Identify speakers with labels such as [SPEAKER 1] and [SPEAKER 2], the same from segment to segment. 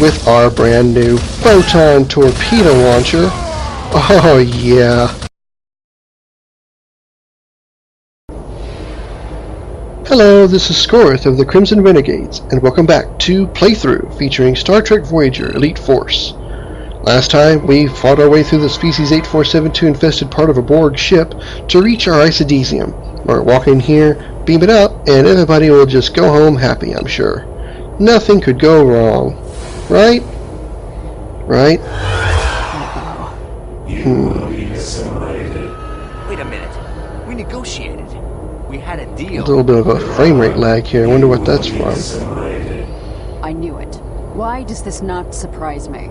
[SPEAKER 1] with our brand new photon torpedo launcher. Oh yeah. Hello, this is Scoryth of the Crimson Renegades, and welcome back to Playthrough featuring Star Trek Voyager Elite Force. Last time, we fought our way through the Species 8472 infested part of a Borg ship to reach our isodesium. We're walking in here, beam it up, and everybody will just go home happy, I'm sure. Nothing could go wrong. Right? Right?
[SPEAKER 2] Wait a minute. We negotiated. We had a deal.
[SPEAKER 1] A little bit of a frame rate lag here. I wonder what that's from.
[SPEAKER 3] I knew it. Why does this not surprise me?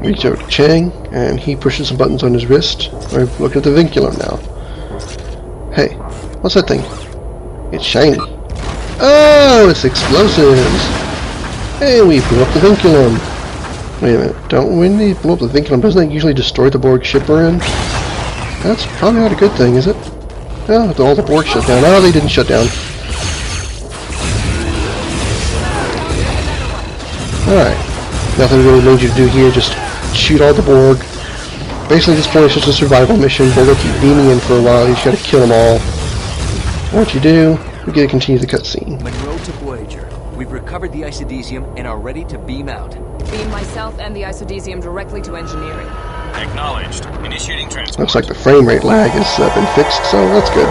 [SPEAKER 1] Reach out to Chang, and he pushes some buttons on his wrist. We're looking at the vinculum now. Hey, what's that thing? It's shiny. Oh, it's explosives! Hey, we blew up the vinculum. Wait a minute, when they blow up the vinculum, doesn't that usually destroy the Borg ship we're in? That's probably not a good thing, is it? Oh, all the Borg shut down. Oh, they didn't shut down. Alright. Nothing really made you to do here, just shoot all the Borg. Basically, this point is just a survival mission. Borg will keep beaming in for a while, you just gotta kill them all. Once you do, we get to continue the cutscene.
[SPEAKER 2] Monroe to Voyager. We've recovered the isodesium and are ready to beam out.
[SPEAKER 4] Beam myself and the isodesium directly to engineering.
[SPEAKER 5] Acknowledged. Initiating transport.
[SPEAKER 1] Looks like the frame rate lag has been fixed, so that's good.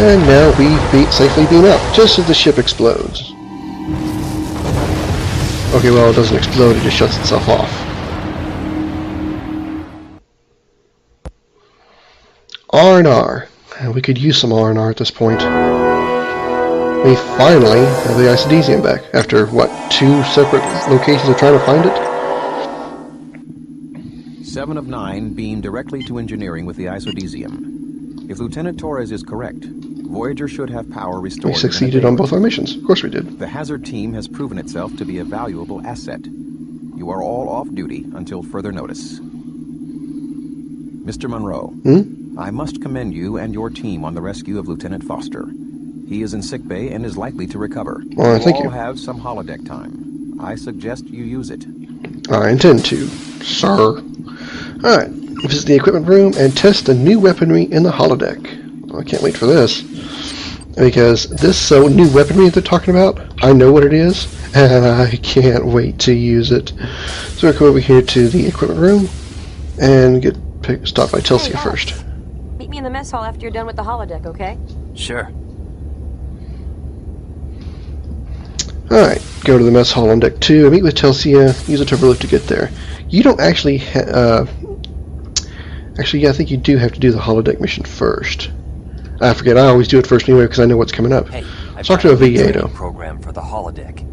[SPEAKER 1] And now we safely beam out, just as the ship explodes. Okay, well, it doesn't explode, it just shuts itself off. R&R. We could use some R&R at this point. We finally have the isodesium back, after, what, 2 separate locations of trying to find it?
[SPEAKER 6] 7 of 9 beam directly to engineering with the isodesium. If Lieutenant Torres is correct, Voyager should have power restored.
[SPEAKER 1] We succeeded on both our missions. Of course we did.
[SPEAKER 6] The Hazard team has proven itself to be a valuable asset. You are all off duty until further notice. Mr. Monroe, I must commend you and your team on the rescue of Lieutenant Foster. He is in sickbay and is likely to recover.
[SPEAKER 1] Well, thank you.
[SPEAKER 6] You all have some holodeck time. I suggest you use it.
[SPEAKER 1] I intend to, sir. Alright, visit the equipment room and test the new weaponry in the holodeck. Well, I can't wait for this. Because this new weaponry that they're talking about, I know what it is, and I can't wait to use it. So we'll go over here to the equipment room and stop by Telsia first.
[SPEAKER 4] Meet me in the mess hall after you're done with the holodeck, okay?
[SPEAKER 2] Sure.
[SPEAKER 1] Alright, go to the mess hall on deck 2, meet with Telsia, use a turbolift to get there. You don't actually actually, yeah, I think you do have to do the holodeck mission first. I forget, I always do it first anyway because I know what's coming up.
[SPEAKER 2] Hey,
[SPEAKER 1] Let's talk to a VA.
[SPEAKER 2] Program for the holodeck.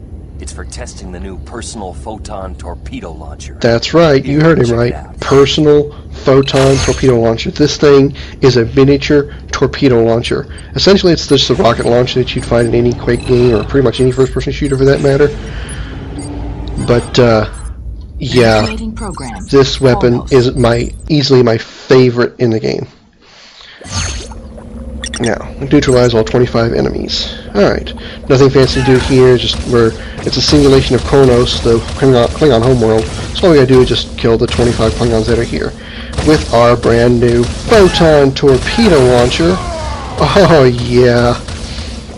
[SPEAKER 2] It's for testing the new personal photon torpedo launcher.
[SPEAKER 1] That's right, you heard him right. Personal photon torpedo launcher. This thing is a miniature torpedo launcher. Essentially, it's just a rocket launcher that you'd find in any Quake game or pretty much any first-person shooter for that matter. But, yeah, this weapon is easily my favorite in the game. Now, neutralize all 25 enemies. Alright, nothing fancy to do here, just it's a simulation of Kronos, the Klingon homeworld, so all we gotta do is just kill the 25 Klingons that are here. With our brand new photon torpedo launcher. Oh yeah.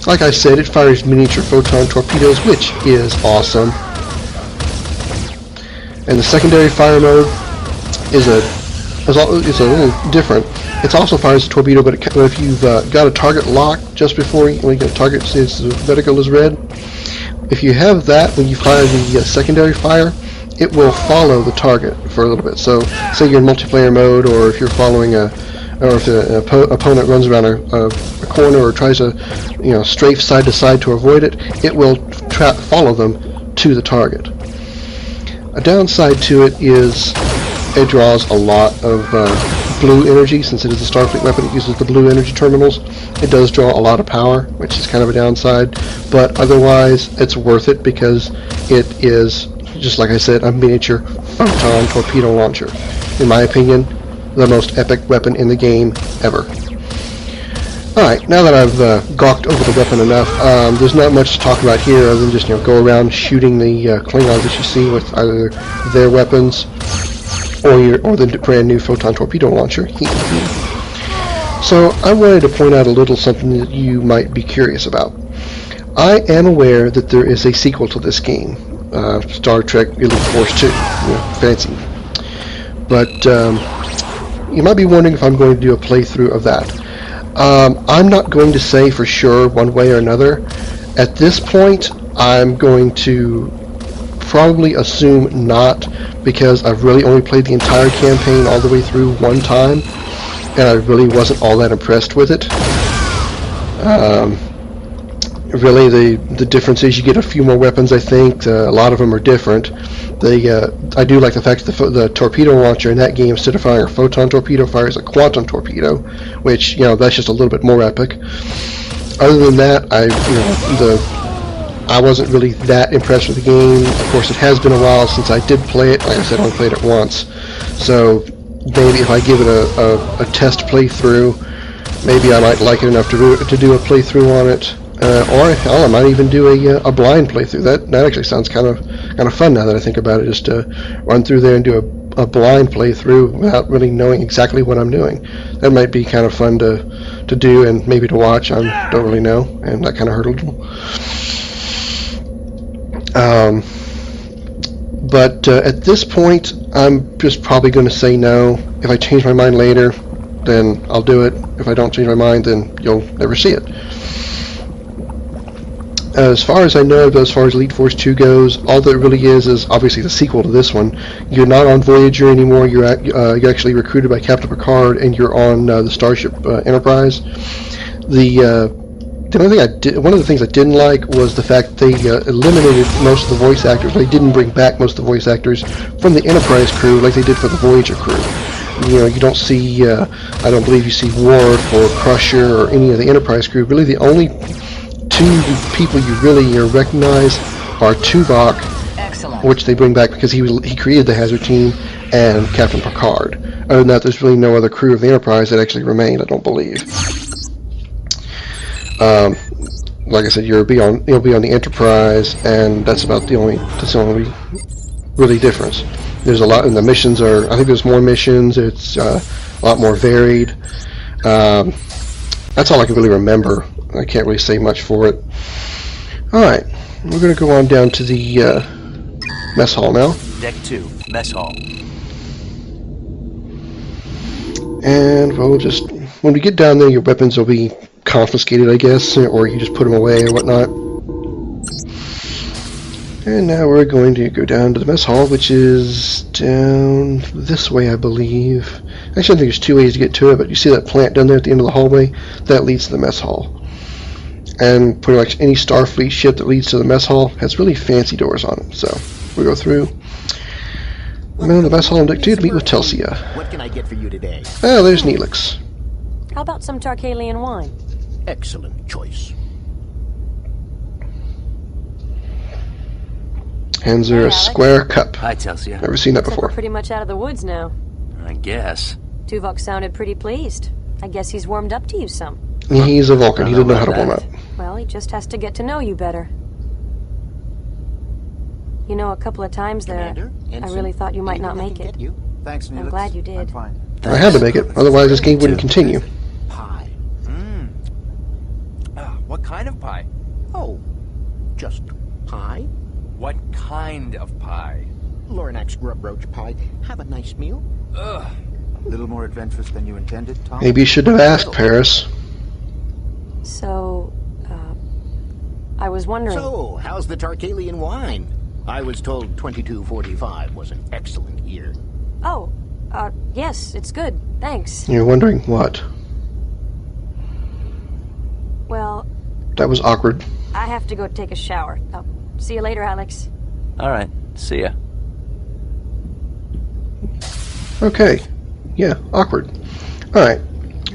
[SPEAKER 1] Like I said, it fires miniature photon torpedoes, which is awesome. And the secondary fire mode is a little different. It also fires a torpedo, but if you've got a target locked just before when you get a target, since the vertical is red, if you have that when you fire the secondary fire, it will follow the target for a little bit. So, say you're in multiplayer mode, or if you're following or if the opponent runs around a corner or tries to, strafe side to side to avoid it, it will follow them to the target. A downside to it is it draws a lot of blue energy. Since it is a Starfleet weapon, it uses the blue energy terminals. It does draw a lot of power, which is kind of a downside, but otherwise it's worth it because it is, just like I said, a miniature photon torpedo launcher. In my opinion, the most epic weapon in the game ever. Alright, now that I've gawked over the weapon enough, there's not much to talk about here other than just, go around shooting the Klingons that you see with either their weapons or the brand new photon torpedo launcher. So I wanted to point out a little something that you might be curious about. I am aware that there is a sequel to this game, Star Trek Elite Force 2, fancy. But you might be wondering if I'm going to do a playthrough of that. I'm not going to say for sure one way or another. At this point, I'm going to probably assume not, because I've really only played the entire campaign all the way through one time, and I really wasn't all that impressed with it. Really, the difference is you get a few more weapons, I think. A lot of them are different. I do like the fact that the torpedo launcher in that game, instead of firing a photon torpedo, fires a quantum torpedo, which, that's just a little bit more epic. Other than that, I wasn't really that impressed with the game. Of course, it has been a while since I did play it. Like I said, I only played it once. So maybe if I give it a test playthrough, maybe I might like it enough to do a playthrough on it. Or hell, I might even do a blind playthrough. That actually sounds kind of fun now that I think about it. Just to run through there and do a blind playthrough without really knowing exactly what I'm doing. That might be kind of fun to do and maybe to watch. I don't really know, and that kind of hurt a little. But at this point, I'm just probably going to say no. If I change my mind later, then I'll do it. If I don't change my mind, then you'll never see it. As far as I know, as far as Elite Force 2 goes, all that really is obviously the sequel to this one. You're not on Voyager anymore. You're actually recruited by Captain Picard, and you're on the Starship Enterprise. One of the things I didn't like was the fact they eliminated most of the voice actors. They didn't bring back most of the voice actors from the Enterprise crew like they did for the Voyager crew. You don't see, I don't believe you see Worf or Crusher or any of the Enterprise crew. Really, the only two people you really recognize are Tuvok, which they bring back because he created the Hazard Team, and Captain Picard. Other than that, there's really no other crew of the Enterprise that actually remained, I don't believe. Like I said, you'll be on the Enterprise, and that's the only really difference. There's a lot, and the missions I think there's more missions. It's a lot more varied. That's all I can really remember. I can't really say much for it. Alright, we're going to go on down to the mess hall now.
[SPEAKER 2] Deck 2, mess hall.
[SPEAKER 1] And we'll just, when we get down there, your weapons will be confiscated, I guess, or you just put them away or whatnot. And now we're going to go down to the mess hall, which is down this way, I believe. Actually, I think there's two ways to get to it, but you see that plant down there at the end of the hallway? That leads to the mess hall. And pretty much any Starfleet ship that leads to the mess hall has really fancy doors on it. So we go through. I'm in the mess hall on deck 2 to meet with Telsia.
[SPEAKER 7] What can I get for you today?
[SPEAKER 1] Oh, there's Neelix.
[SPEAKER 8] How about some Tarkalian wine?
[SPEAKER 7] Excellent choice.
[SPEAKER 1] Hands her a square cup.
[SPEAKER 2] Hi, Telsia.
[SPEAKER 1] Never seen that
[SPEAKER 8] Looks like
[SPEAKER 1] before.
[SPEAKER 8] we're pretty much out of the woods now.
[SPEAKER 2] I guess.
[SPEAKER 8] Tuvok sounded pretty pleased. I guess he's warmed up to you some.
[SPEAKER 1] He's a Vulcan. He doesn't know how to warm up.
[SPEAKER 8] Well, he just has to get to know you better. You know, a couple of times there, I really thought you might not make it.
[SPEAKER 7] Thanks, Neelix.
[SPEAKER 8] I'm glad you did.
[SPEAKER 7] I'm fine.
[SPEAKER 1] I had to make it, otherwise this game wouldn't continue.
[SPEAKER 7] Pie.
[SPEAKER 2] What kind of pie?
[SPEAKER 7] Oh, just pie?
[SPEAKER 2] What kind of pie?
[SPEAKER 7] Loranax grub roach pie. Have a nice meal.
[SPEAKER 2] Ugh.
[SPEAKER 7] A little more adventurous than you intended, Tom?
[SPEAKER 1] Maybe you should have asked, Paris.
[SPEAKER 8] So, I was wondering...
[SPEAKER 7] So, how's the Tarkalian wine? I was told 2245 was an excellent year.
[SPEAKER 8] Oh, yes, it's good. Thanks.
[SPEAKER 1] You're wondering what?
[SPEAKER 8] Well...
[SPEAKER 1] That was awkward.
[SPEAKER 8] I have to go take a shower. See you later, Alex.
[SPEAKER 2] Alright, see ya.
[SPEAKER 1] Okay. Yeah, awkward. Alright.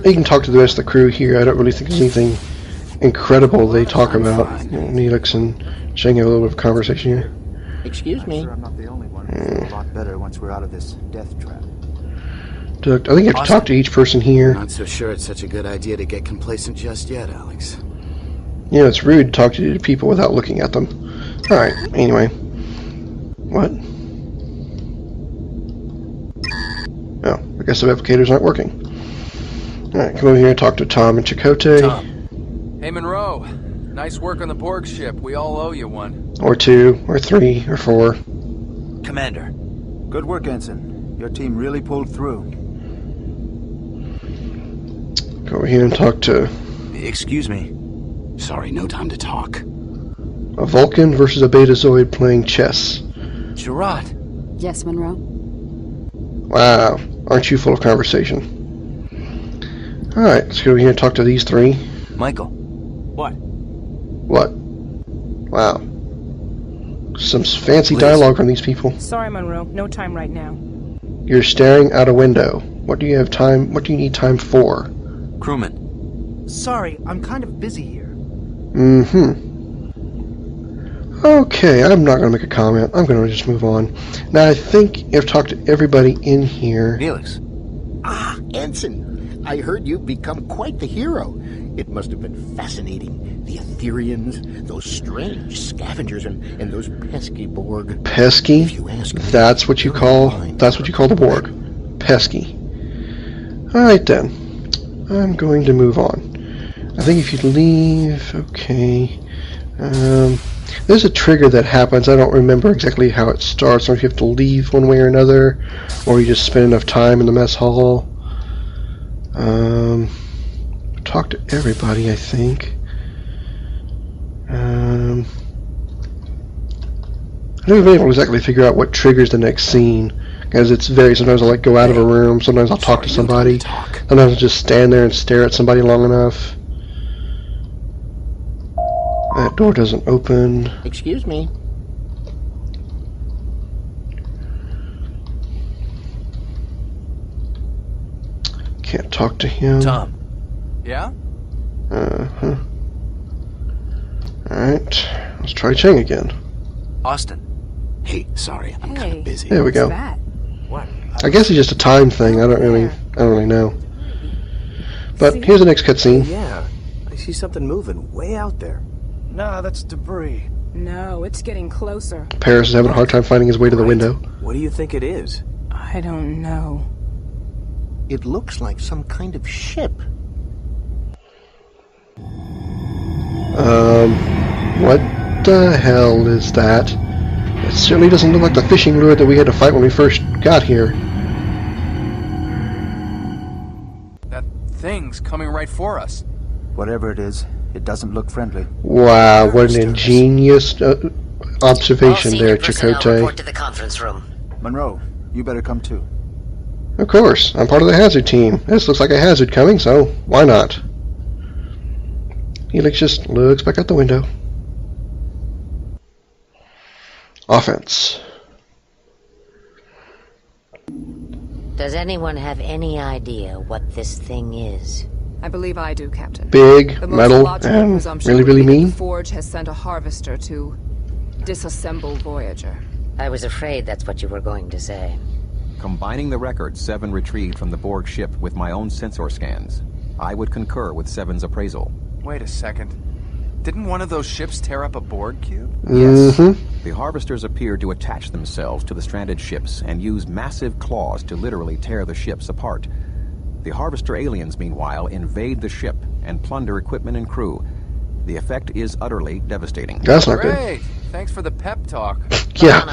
[SPEAKER 1] You can talk to the rest of the crew here. I don't really think there's anything incredible they talk about. Neelix and Shang have a little bit of conversation here.
[SPEAKER 7] Excuse me.
[SPEAKER 9] I'm not the only one. We'll feel a lot better once we're out of this death trap.
[SPEAKER 1] I think you have to talk to each person here.
[SPEAKER 9] Not so sure it's such a good idea to get complacent just yet, Alex.
[SPEAKER 1] You know, it's rude to talk to people without looking at them. Alright, anyway. What? Oh, I guess the replicators aren't working. Alright, come over here and talk to Tom and Chakotay.
[SPEAKER 10] Tom. Hey, Monroe. Nice work on the Borg ship. We all owe you one.
[SPEAKER 1] Or 2, or 3, or 4.
[SPEAKER 2] Commander.
[SPEAKER 11] Good work, Ensign. Your team really pulled through.
[SPEAKER 1] Go over here and talk to...
[SPEAKER 2] Excuse me.
[SPEAKER 9] Sorry, no time to talk.
[SPEAKER 1] A Vulcan versus a Betazoid playing chess.
[SPEAKER 2] Gerard.
[SPEAKER 3] Yes, Monroe?
[SPEAKER 1] Wow, aren't you full of conversation? Alright, let's go over here and talk to these 3.
[SPEAKER 2] Michael.
[SPEAKER 10] What?
[SPEAKER 1] What? Wow. Some fancy dialogue from these people.
[SPEAKER 12] Sorry, Monroe. No time right now.
[SPEAKER 1] You're staring out a window. What do you have time? What do you need time for?
[SPEAKER 2] Crewman.
[SPEAKER 13] Sorry, I'm kind of busy here.
[SPEAKER 1] Okay, I'm not going to make a comment. I'm going to just move on. Now, I think I've talked to everybody in here.
[SPEAKER 2] Felix.
[SPEAKER 7] Ah, Ensign. I heard you've become quite the hero. It must have been fascinating. The Ethereans, those strange scavengers, and those pesky Borg.
[SPEAKER 1] Pesky?
[SPEAKER 7] If you ask me,
[SPEAKER 1] that's what you call the Borg. Pesky. Alright then. I'm going to move on. I think if you leave, okay. There's a trigger that happens. I don't remember exactly how it starts. I don't know if you have to leave one way or another, or you just spend enough time in the mess hall. Talk to everybody, I think. I don't even exactly figure out what triggers the next scene, because it's very. Sometimes I'll like go out of a room. Sometimes I'll talk to somebody. Sometimes I'll just stand there and stare at somebody long enough. That door doesn't open.
[SPEAKER 7] Excuse me.
[SPEAKER 1] Can't talk to him.
[SPEAKER 2] Tom.
[SPEAKER 10] Yeah?
[SPEAKER 1] Uh-huh. Alright. Let's try Cheng again.
[SPEAKER 2] Austin.
[SPEAKER 9] Hey, sorry, I'm kind of busy.
[SPEAKER 1] There we go.
[SPEAKER 2] What?
[SPEAKER 1] I guess it's just a time thing. I don't really know. But here's the next cutscene.
[SPEAKER 2] Yeah, I see something moving way out there.
[SPEAKER 13] Nah, that's debris.
[SPEAKER 12] No, it's getting closer.
[SPEAKER 1] Paris is having a hard time finding his way to the window.
[SPEAKER 2] What do you think it is?
[SPEAKER 12] I don't know.
[SPEAKER 7] It looks like some kind of ship.
[SPEAKER 1] What the hell is that? It certainly doesn't look like the fishing lure that we had to fight when we first got here.
[SPEAKER 10] That thing's coming right for us.
[SPEAKER 11] Whatever it is, it doesn't look friendly.
[SPEAKER 1] Wow, what an ingenious observation there, Chakotay.
[SPEAKER 14] Report to the conference room.
[SPEAKER 11] Monroe, you better come too.
[SPEAKER 1] Of course, I'm part of the hazard team. This looks like a hazard coming, so why not? Helix just looks back out the window. Offense.
[SPEAKER 14] Does anyone have any idea what this thing is?
[SPEAKER 4] I believe I do, Captain.
[SPEAKER 1] Big,
[SPEAKER 4] the most
[SPEAKER 1] metal,
[SPEAKER 4] logical
[SPEAKER 1] and
[SPEAKER 4] presumption
[SPEAKER 1] really,
[SPEAKER 4] would be that
[SPEAKER 1] mean?
[SPEAKER 4] The Forge has sent a harvester to disassemble Voyager.
[SPEAKER 14] I was afraid that's what you were going to say.
[SPEAKER 6] Combining the records Seven retrieved from the Borg ship with my own sensor scans, I would concur with Seven's appraisal.
[SPEAKER 10] Wait a second. Didn't one of those ships tear up a Borg cube?
[SPEAKER 6] Yes. The harvesters appeared to attach themselves to the stranded ships and use massive claws to literally tear the ships apart. The harvester aliens, meanwhile, invade the ship and plunder equipment and crew. The effect is utterly devastating.
[SPEAKER 1] That's not good.
[SPEAKER 10] Great. Thanks for the pep talk.
[SPEAKER 1] Yeah.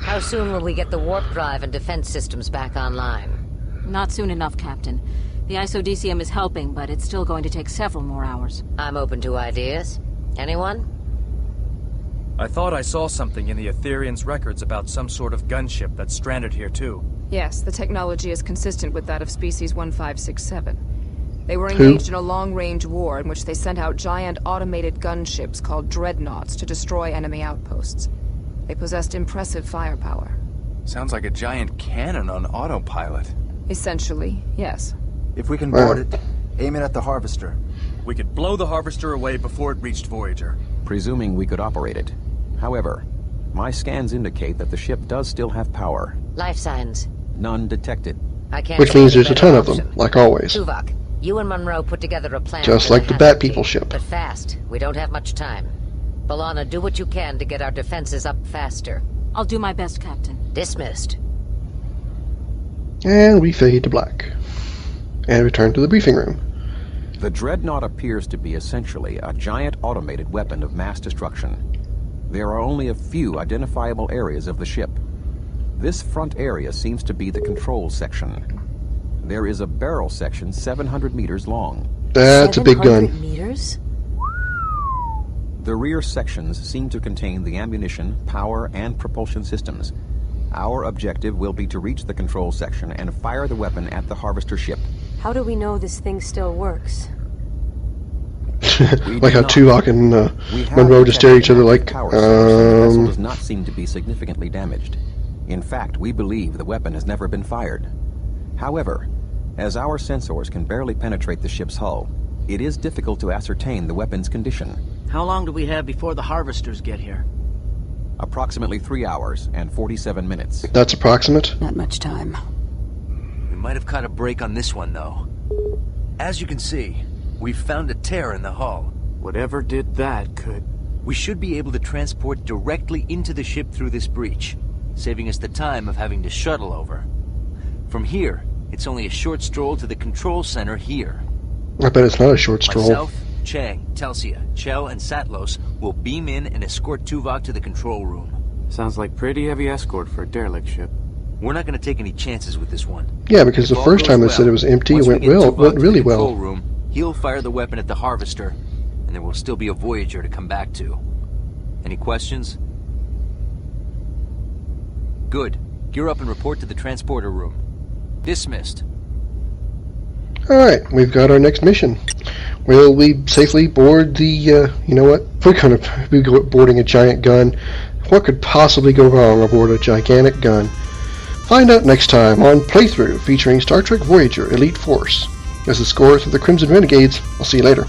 [SPEAKER 14] How soon will we get the warp drive and defense systems back online?
[SPEAKER 8] Not soon enough, Captain. The isodesium is helping, but it's still going to take several more hours.
[SPEAKER 14] I'm open to ideas. Anyone?
[SPEAKER 15] I thought I saw something in the Ethereans' records about some sort of gunship that's stranded here too.
[SPEAKER 4] Yes, the technology is consistent with that of species 1567. They were engaged in a long-range war in which they sent out giant automated gunships called dreadnoughts to destroy enemy outposts. They possessed impressive firepower.
[SPEAKER 10] Sounds like a giant cannon on autopilot.
[SPEAKER 4] Essentially, yes.
[SPEAKER 11] If we can board it, aim it at the harvester.
[SPEAKER 15] We could blow the harvester away before it reached Voyager.
[SPEAKER 6] Presuming we could operate it. However, my scans indicate that the ship does still have power.
[SPEAKER 14] Life signs?
[SPEAKER 6] None detected.
[SPEAKER 14] I can't
[SPEAKER 1] which
[SPEAKER 14] see
[SPEAKER 1] means
[SPEAKER 14] any
[SPEAKER 1] there's a
[SPEAKER 14] better
[SPEAKER 1] ton of
[SPEAKER 14] option.
[SPEAKER 1] them, like always.
[SPEAKER 14] Tuvok, you and Monroe put together a plan.
[SPEAKER 1] Just
[SPEAKER 14] to
[SPEAKER 1] like the
[SPEAKER 14] handle
[SPEAKER 1] Bat People
[SPEAKER 14] team,
[SPEAKER 1] ship.
[SPEAKER 14] But fast. We don't have much time. B'Elanna, do what you can to get our defenses up faster.
[SPEAKER 8] I'll do my best, Captain.
[SPEAKER 14] Dismissed.
[SPEAKER 1] And we fade to black. And return to the briefing room.
[SPEAKER 6] The Dreadnought appears to be essentially a giant automated weapon of mass destruction. There are only a few identifiable areas of the ship. This front area seems to be the control section. There is a barrel section 700 meters long.
[SPEAKER 1] That's a big gun.
[SPEAKER 8] 700 meters?
[SPEAKER 6] The rear sections seem to contain the ammunition, power, and propulsion systems. Our objective will be to reach the control section and fire the weapon at the Harvester ship.
[SPEAKER 16] How do we know this thing still works?
[SPEAKER 1] Like how Tuvok and Monroe just stare at each other like,
[SPEAKER 6] The vessel does not seem to be significantly damaged. In fact, we believe the weapon has never been fired. However, as our sensors can barely penetrate the ship's hull, it is difficult to ascertain the weapon's condition.
[SPEAKER 17] How long do we have before the Harvesters get here?
[SPEAKER 6] Approximately 3 hours and 47 minutes.
[SPEAKER 1] That's approximate?
[SPEAKER 3] Not much time.
[SPEAKER 2] We might have caught a break on this one, though. As you can see, we've found a tear in the hull.
[SPEAKER 10] Whatever did that could...
[SPEAKER 2] We should be able to transport directly into the ship through this breach, saving us the time of having to shuttle over. From here, it's only a short stroll to the control center here.
[SPEAKER 1] I bet it's not a short stroll.
[SPEAKER 2] Myself, Chang, Telsia, Chell, and Satlos will beam in and escort Tuvok to the control room.
[SPEAKER 10] Sounds like pretty heavy escort for a derelict ship.
[SPEAKER 2] We're not going to take any chances with this one.
[SPEAKER 1] Yeah, because the first time they said it was empty, it went really well.
[SPEAKER 2] Room, he'll fire the weapon at the Harvester, and there will still be a Voyager to come back to. Any questions? Good. Gear up and report to the transporter room. Dismissed.
[SPEAKER 1] Alright, we've got our next mission. Will we safely board the, you know what? We're going to be boarding a giant gun. What could possibly go wrong aboard a gigantic gun? Find out next time on Playthrough featuring Star Trek Voyager Elite Force. This is Scoryth of the Crimson Renegades. I'll see you later.